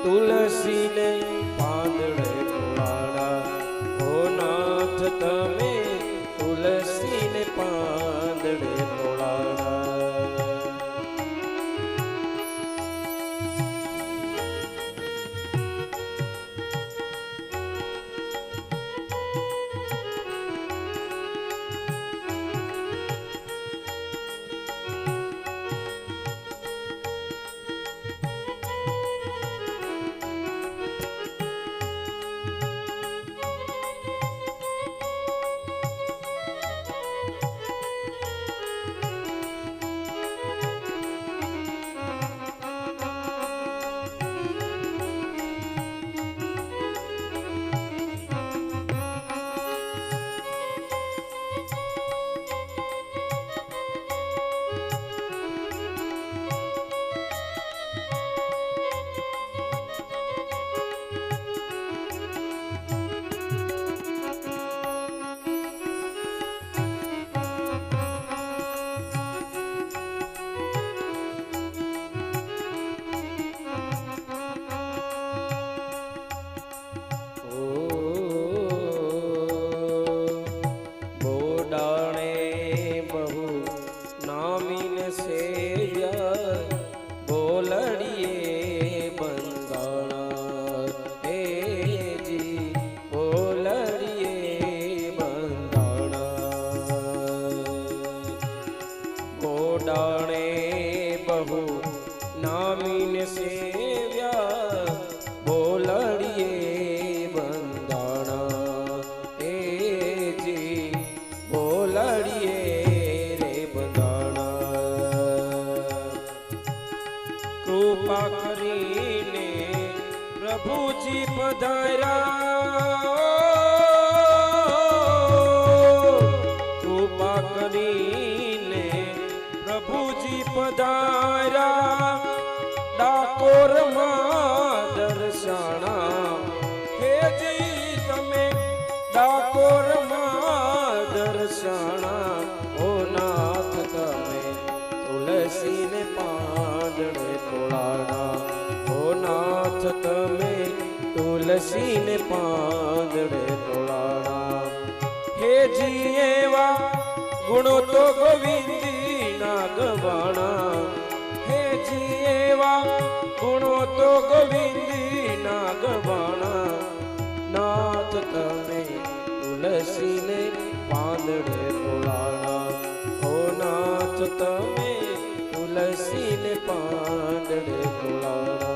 તુલસી ને પાંદડે તોલાણા, ઓ નાથ તમે તુલસી ને પાંદડે તોલાણા. કૃપા કરીને પ્રભુજી પધાર્યા, કૃપા કરીને પ્રભુજી પધાર્યા, ડાકોરમાં દર્શાણા. હેજી તમે ડાકોરમાં દર્શાણા, ઓ નાથ તમે તુલસીને પાંદડે તોલાણા, ઓ નાથ તમે તુલસીને પાંદડે તોલાણા. હેજી એવા ગુણો તો ગોવિંદી ના ગવાણા, હેજી એવા ગુણો તો ગોવિંદી ના ગવાણા. નાથ તમે તુલસીને પાંદડે તોલાણા, ઓ નાથ તમે તુલસીને પાંદડે તોલાણા.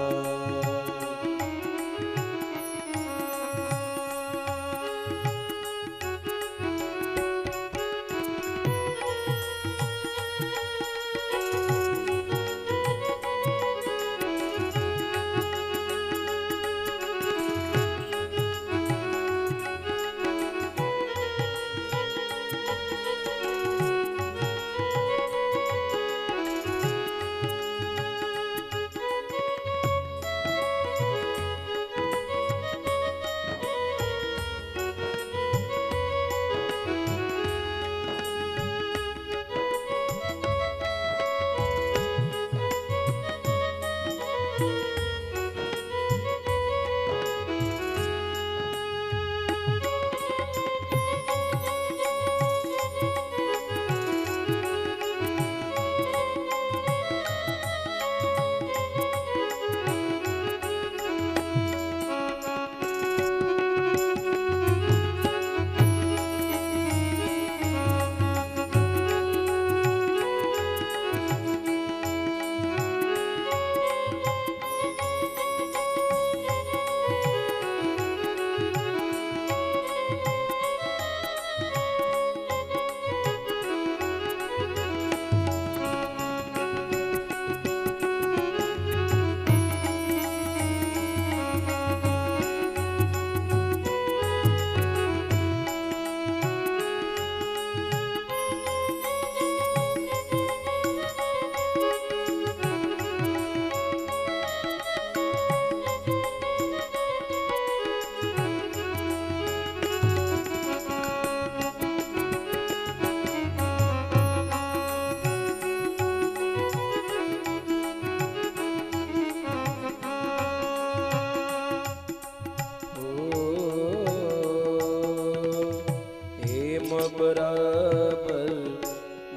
બરાબર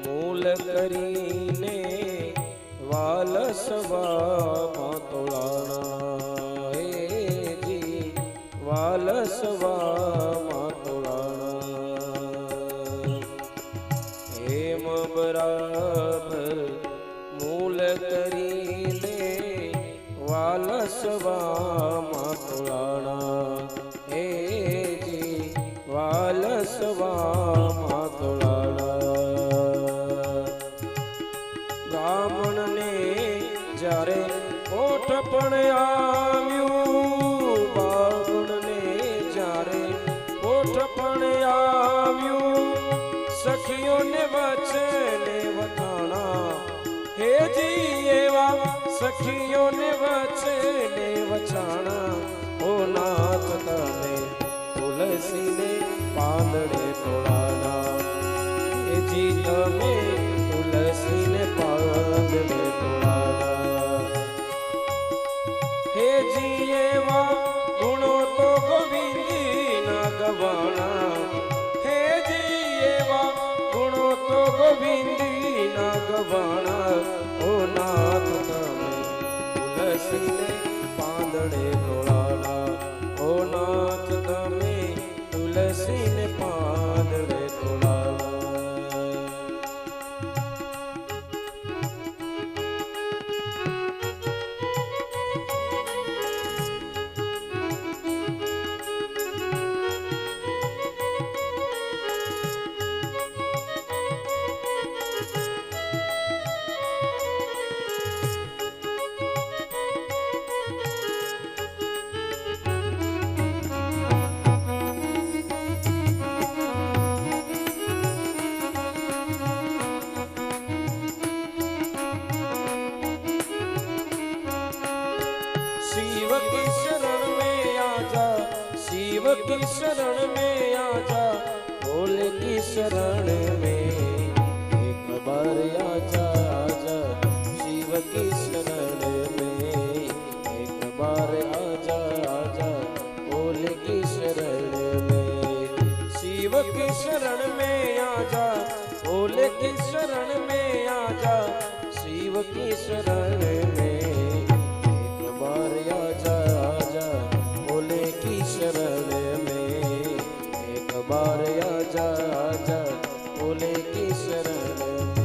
મૂલ કરીને વાલસવામાં તોલાણા હેજી વાલસવામાં તોલાણા હેમ બરાબર મૂલ કરીને વાલસવામાં તોલાણા હેજી વાલસવામાં તોલાણા બ્રાહ્મણને જ્યારે ઓઠ પણ આવ્યું બાળને જ્યારે ઓઠ પણ આવ્યું સખીઓને વચને વખાણા હેજી એવા સખીઓને વચને વચાણા ઓ નાથ તમે તુલસીને પાંદડે તોલાણા હેજી તમે તુલસીને પાંદડે તોલાણા હેજી એવા ગુણો તો ગોવિંદના ગવાણા હેજી એવા ગુણો તો ગોવિંદના ગવાણા ઓ નાથ તમે તુલસીને પાંદડે તોલાણા ઓ નાથ તમે તુલસીને પાંદડે તોલાણા शिव की शरण में आजा शिव की शरण में आजा भोले की शरण में एक बार आजा आजा शिव की शरण में एक बार आजा आजा भोले की शरण में शिव की शरण में आजा भोले की शरण में आजा शिव की शरण में आजा आजा भोले की शरण में एक बार आजा आजा भोले की शरण में